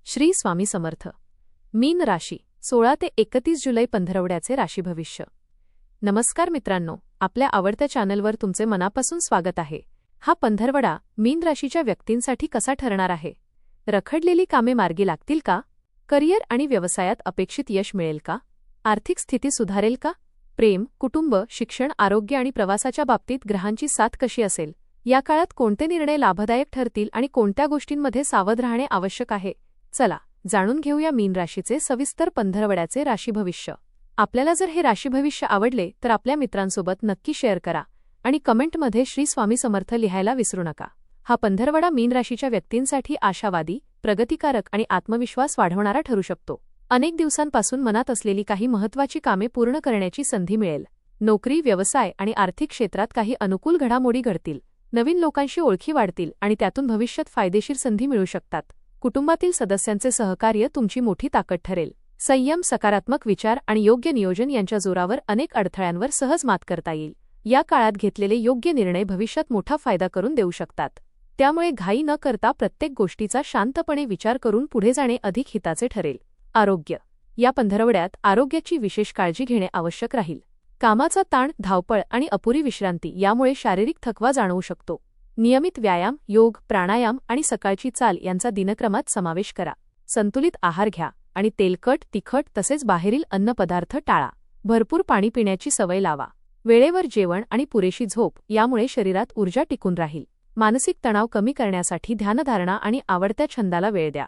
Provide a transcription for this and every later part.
श्री स्वामी समर्थ. मीन राशी 16 ते 31 जुलै पंधरवड्याचे राशी भविष्य. नमस्कार मित्रांनो, आपल्या आवडत्या चॅनलवर तुमचे मनापासून स्वागत आहे. हा पंधरवडा मीन राशीच्या व्यक्तींसाठी कसा ठरणार आहे? रखडलेली कामे मार्गी लागतील का? करिअर आणि व्यवसायात अपेक्षित यश मिळेल का? आर्थिक स्थिती सुधारेल का? प्रेम, कुटुंब, शिक्षण, आरोग्य आणि प्रवासाच्या बाबतीत ग्रहांची साथ कशी असेल? या काळात कोणते निर्णय लाभदायक ठरतील आणि कोणत्या गोष्टींमध्ये सावध राहणे आवश्यक आहे? चला जाणून घेऊया मीन राशीचे सविस्तर पंधरवड्याचे राशी भविष्य. आपल्याला जर हे राशी भविष्य आवडले तर आपल्या मित्रांसोबत नक्की शेअर करा आणि कमेंटमध्ये श्री स्वामी समर्थ लिहायला विसरू नका. हा पंधरवडा मीन राशीच्या व्यक्तींसाठी आशावादी, प्रगतिकारक आणि आत्मविश्वास वाढवणारा ठरू शकतो. अनेक दिवसांपासून मनात असलेली काही महत्त्वाची कामे पूर्ण करण्याची संधी मिळेल. नोकरी, व्यवसाय आणि आर्थिक क्षेत्रात काही अनुकूल घडामोडी घडतील. नवीन लोकांशी ओळखी वाढतील आणि त्यातून भविष्यात फायदेशीर संधी मिळू शकतात. कुटुंबातील सदस्यांचे सहकार्य तुमची मोठी ताकद ठरेल. संयम, सकारात्मक विचार आणि योग्य नियोजन यांच्या जोरावर अनेक अडथळ्यांवर सहज मात करता येईल. या काळात घेतलेले योग्य निर्णय भविष्यात मोठा फायदा करून देऊ शकतात. त्यामुळे घाई न करता प्रत्येक गोष्टीचा शांतपणे विचार करून पुढे जाणे अधिक हिताचे ठरेल. आरोग्य. या पंधरवड्यात आरोग्याची विशेष काळजी घेणे आवश्यक राहील. कामाचा ताण, धावपळ आणि अपुरी विश्रांती यामुळे शारीरिक थकवा जाणवू शकतो. नियमित व्यायाम, योग, प्राणायाम आणि सकाळची चाल यांचा दिनक्रमात समावेश करा. संतुलित आहार घ्या आणि तेलकट, तिखट तसेच बाहेरील अन्नपदार्थ टाळा. भरपूर पाणी पिण्याची सवय लावा. वेळेवर जेवण आणि पुरेशी झोप यामुळे शरीरात ऊर्जा टिकून राहील. मानसिक तणाव कमी करण्यासाठी ध्यानधारणा आणि आवडत्या छंदाला वेळ द्या.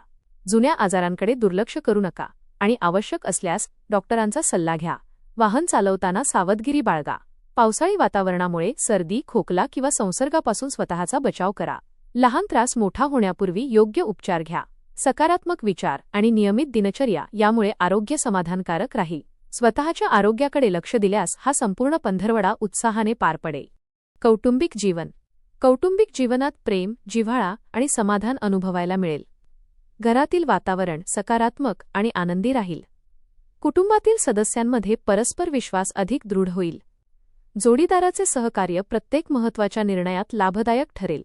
जुन्या आजारांकडे दुर्लक्ष करू नका आणि आवश्यक असल्यास डॉक्टरांचा सल्ला घ्या. वाहन चालवताना सावधगिरी बाळगा. पावसाळी वातावरणामुळे सर्दी, खोकला किंवा संसर्गापासून स्वतःचा बचाव करा. लहान त्रास मोठा होण्यापूर्वी योग्य उपचार घ्या. सकारात्मक विचार आणि नियमित दिनचर्या यामुळे आरोग्य समाधानकारक राहील. स्वतःच्या आरोग्याकडे लक्ष दिल्यास हा संपूर्ण पंधरवडा उत्साहाने पार पडेल. कौटुंबिक जीवन. कौटुंबिक जीवनात प्रेम, जिव्हाळा आणि समाधान अनुभवायला मिळेल. घरातील वातावरण सकारात्मक आणि आनंदी राहील. कुटुंबातील सदस्यांमध्ये परस्पर विश्वास अधिक दृढ होईल. जोडीदाराचे सहकार्य प्रत्येक महत्त्वाच्या निर्णयात लाभदायक ठरेल.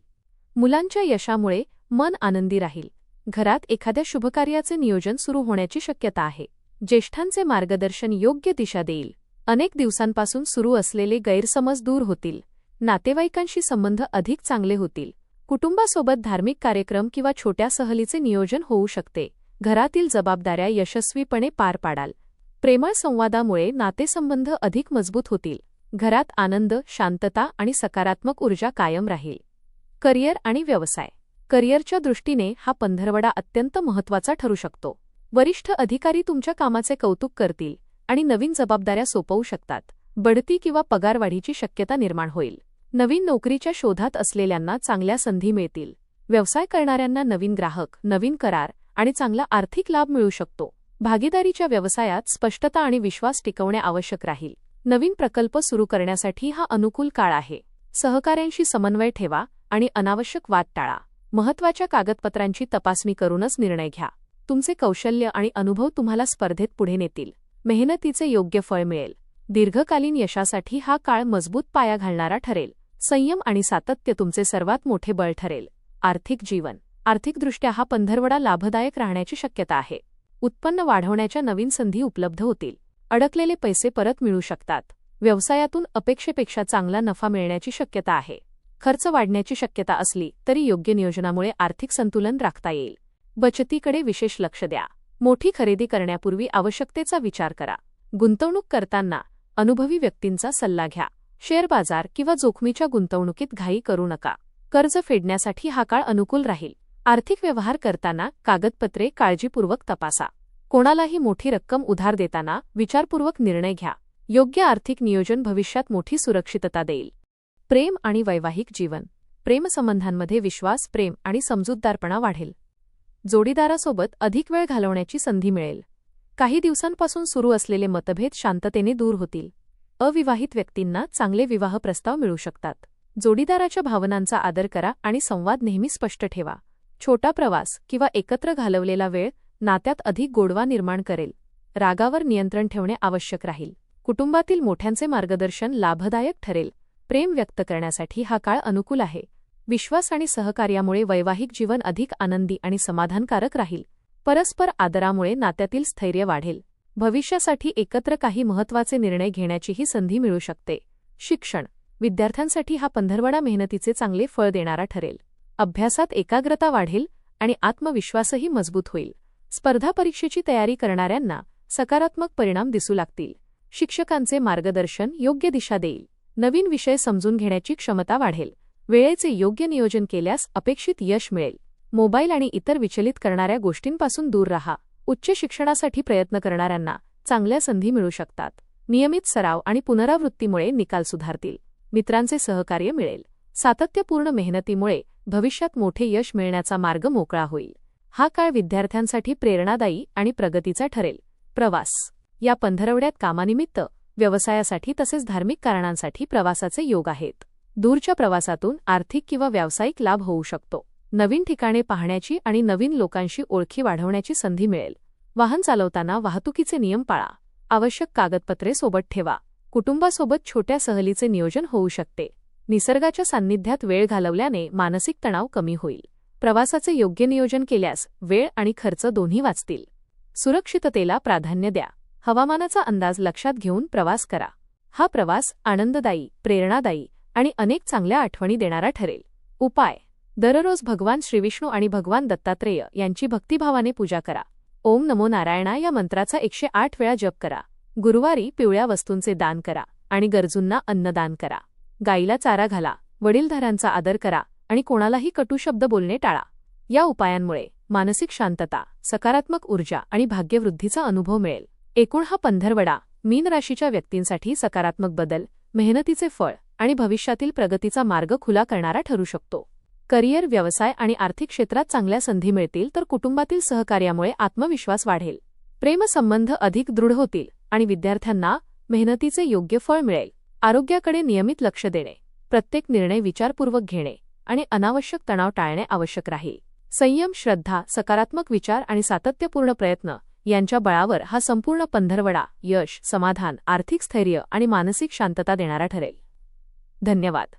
मुलांच्या यशामुळे मन आनंदी राहील. घरात एखाद्या शुभकार्याचे नियोजन सुरू होण्याची शक्यता आहे. ज्येष्ठांचे मार्गदर्शन योग्य दिशा देईल. अनेक दिवसांपासून सुरू असलेले गैरसमज दूर होतील. नातेवाईकांशी संबंध अधिक चांगले होतील. कुटुंबासोबत धार्मिक कार्यक्रम किंवा छोट्या सहलीचे नियोजन होऊ शकते. घरातील जबाबदाऱ्या यशस्वीपणे पार पाडाल. प्रेमळ संवादामुळे नातेसंबंध अधिक मजबूत होतील. घरात आनंद, शांतता आणि सकारात्मक ऊर्जा कायम राहील. करिअर आणि व्यवसाय. करिअरच्या दृष्टीने हा पंधरवडा अत्यंत महत्त्वाचा ठरू शकतो. वरिष्ठ अधिकारी तुमच्या कामाचे कौतुक करतील आणि नवीन जबाबदाऱ्या सोपवू शकतात. बढती किंवा पगारवाढीची शक्यता निर्माण होईल. नवीन नोकरीच्या शोधात असलेल्यांना चांगल्या संधी मिळतील. व्यवसाय करणाऱ्यांना नवीन ग्राहक, नवीन करार आणि चांगला आर्थिक लाभ मिळू शकतो. भागीदारीच्या व्यवसायात स्पष्टता आणि विश्वास टिकवणे आवश्यक राहील. नवीन प्रकल्प सुरू करण्यासाठी हा अनुकूल काळ आहे. सहकाऱ्यांशी समन्वय ठेवा आणि अनावश्यक वाद टाळा. महत्त्वाच्या कागदपत्रांची तपासणी करूनच निर्णय घ्या. तुमचे कौशल्य आणि अनुभव तुम्हाला स्पर्धेत पुढे नेतील. मेहनतीचे योग्य फळ मिळेल. दीर्घकालीन यशासाठी हा काळ मजबूत पाया घालणारा ठरेल. संयम आणि सातत्य तुमचे सर्वात मोठे बळ ठरेल. आर्थिक जीवन. आर्थिकदृष्ट्या हा पंधरवडा लाभदायक राहण्याची शक्यता आहे. उत्पन्न वाढवण्याच्या नवीन संधी उपलब्ध होतील. अडकलेले पैसे परत मिळू शकतात. व्यवसायातून अपेक्षेपेक्षा चांगला नफा मिळण्याची शक्यता आहे. खर्च वाढण्याची शक्यता असली तरी योग्य नियोजनामुळे आर्थिक संतुलन राखता येईल. बचतीकडे विशेष लक्ष द्या. मोठी खरेदी करण्यापूर्वी आवश्यकतेचा विचार करा. गुंतवणूक करताना अनुभवी व्यक्तींचा सल्ला घ्या. शेअर बाजार किंवा जोखमीच्या गुंतवणुकीत घाई करू नका. कर्ज फेडण्यासाठी हा काळ अनुकूल राहील. आर्थिक व्यवहार करताना कागदपत्रे काळजीपूर्वक तपासा. कोणालाही मोठी रक्कम उधार देताना विचारपूर्वक निर्णय घ्या. योग्य आर्थिक नियोजन भविष्यात मोठी सुरक्षितता देईल. प्रेम आणि वैवाहिक जीवन. प्रेमसंबंधांमध्ये विश्वास, प्रेम आणि समजूतदारपणा वाढेल. जोडीदारासोबत अधिक वेळ घालवण्याची संधी मिळेल. काही दिवसांपासून सुरू असलेले मतभेद शांततेने दूर होतील. अविवाहित व्यक्तींना चांगले विवाह प्रस्ताव मिळू शकतात. जोडीदाराच्या भावनांचा आदर करा आणि संवाद नेहमी स्पष्ट ठेवा. छोटा प्रवास किंवा एकत्र घालवलेला वेळ नात्यात अधिक गोडवा निर्माण करेल. रागावर नियंत्रण ठेवणे आवश्यक राहील. कुटुंबातील मोठ्यांचे मार्गदर्शन लाभदायक ठरेल. प्रेम व्यक्त करण्यासाठी हा काळ अनुकूल आहे. विश्वास आणि सहकार्यामुळे वैवाहिक जीवन अधिक आनंदी आणि समाधानकारक राहील. परस्पर आदरामुळे नात्यातील स्थैर्य वाढेल. भविष्यासाठी एकत्र काही महत्त्वाचे निर्णय घेण्याचीही संधी मिळू शकते. शिक्षण विद्यार्थ्यांसाठी हा पंधरवडा मेहनतीचे चांगले फळ देणारा ठरेल. अभ्यासात एकाग्रता वाढेल आणि आत्मविश्वासही मजबूत होईल. स्पर्धा परीक्षेची तयारी करणाऱ्यांना सकारात्मक परिणाम दिसू लागतील. शिक्षकांचे मार्गदर्शन योग्य दिशा देईल. नवीन विषय समजून घेण्याची क्षमता वाढेल. वेळेचे योग्य नियोजन केल्यास अपेक्षित यश मिळेल. मोबाईल आणि इतर विचलित करणाऱ्या गोष्टींपासून दूर राहा. उच्च शिक्षणासाठी प्रयत्न करणाऱ्यांना चांगल्या संधी मिळू शकतात. नियमित सराव आणि पुनरावृत्तीमुळे निकाल सुधारतील. मित्रांचे सहकार्य मिळेल. सातत्यपूर्ण मेहनतीमुळे भविष्यात मोठे यश मिळण्याचा मार्ग मोकळा होईल. हा काळ विद्यार्थ्यांसाठी प्रेरणादायी आणि प्रगतीचा ठरेल. प्रवास या पंधरवड्यात कामानिमित्त, व्यवसायासाठी तसेच धार्मिक कारणांसाठी प्रवासाचे योग आहेत. दूरच्या प्रवासातून आर्थिक किंवा व्यावसायिक लाभ होऊ शकतो. नवीन ठिकाणे पाहण्याची आणि नवीन लोकांशी ओळखी वाढवण्याची संधी मिळेल. वाहन चालवताना वाहतुकीचे नियम पाळा. आवश्यक कागदपत्रे सोबत ठेवा. कुटुंबासोबत छोट्या सहलीचे नियोजन होऊ शकते. निसर्गाच्या सान्निध्यात वेळ घालवल्याने मानसिक तणाव कमी होईल. प्रवासाचे योग्य नियोजन केल्यास वेळ आणि खर्च दोन्ही वाचतील. सुरक्षिततेला प्राधान्य द्या. हवामानाचा अंदाज लक्षात घेऊन प्रवास करा. हा प्रवास आनंददायी, प्रेरणादायी आणि अनेक चांगल्या आठवणी देणारा ठरेल. उपाय दररोज भगवान श्रीविष्णू आणि भगवान दत्तात्रेय यांची भक्तिभावाने पूजा करा. ओम नमो नारायणा या मंत्राचा 108 वेळा जप करा. गुरुवारी पिवळ्या वस्तूंचे दान करा आणि गरजूंना अन्नदान करा. गाईला चारा घाला. वडीलधाऱ्यांचा आदर करा आणि कोणालाही कटू शब्द बोलणे टाळा. या उपायांमुळे मानसिक शांतता, सकारात्मक ऊर्जा आणि भाग्यवृद्धीचा अनुभव मिळेल. एकूण हा पंधरवडा मीन राशीच्या व्यक्तींसाठी सकारात्मक बदल, मेहनतीचे फळ आणि भविष्यातील प्रगतीचा मार्ग खुला करणारा ठरू शकतो. करिअर, व्यवसाय आणि आर्थिक क्षेत्रात चांगल्या संधी मिळतील, तर कुटुंबातील सहकार्यामुळे आत्मविश्वास वाढेल. प्रेमसंबंध अधिक दृढ होतील आणि विद्यार्थ्यांना मेहनतीचे योग्य फळ मिळेल. आरोग्याकडे नियमित लक्ष देणे, प्रत्येक निर्णय विचारपूर्वक घेणे आणि अनावश्यक तणाव टाळणे आवश्यक राहील. संयम, श्रद्धा, सकारात्मक विचार आणि सातत्यपूर्ण प्रयत्न यांच्या बळावर हा संपूर्ण पंधरवडा यश, समाधान, आर्थिक स्थैर्य आणि मानसिक शांतता देणारा ठरेल. धन्यवाद.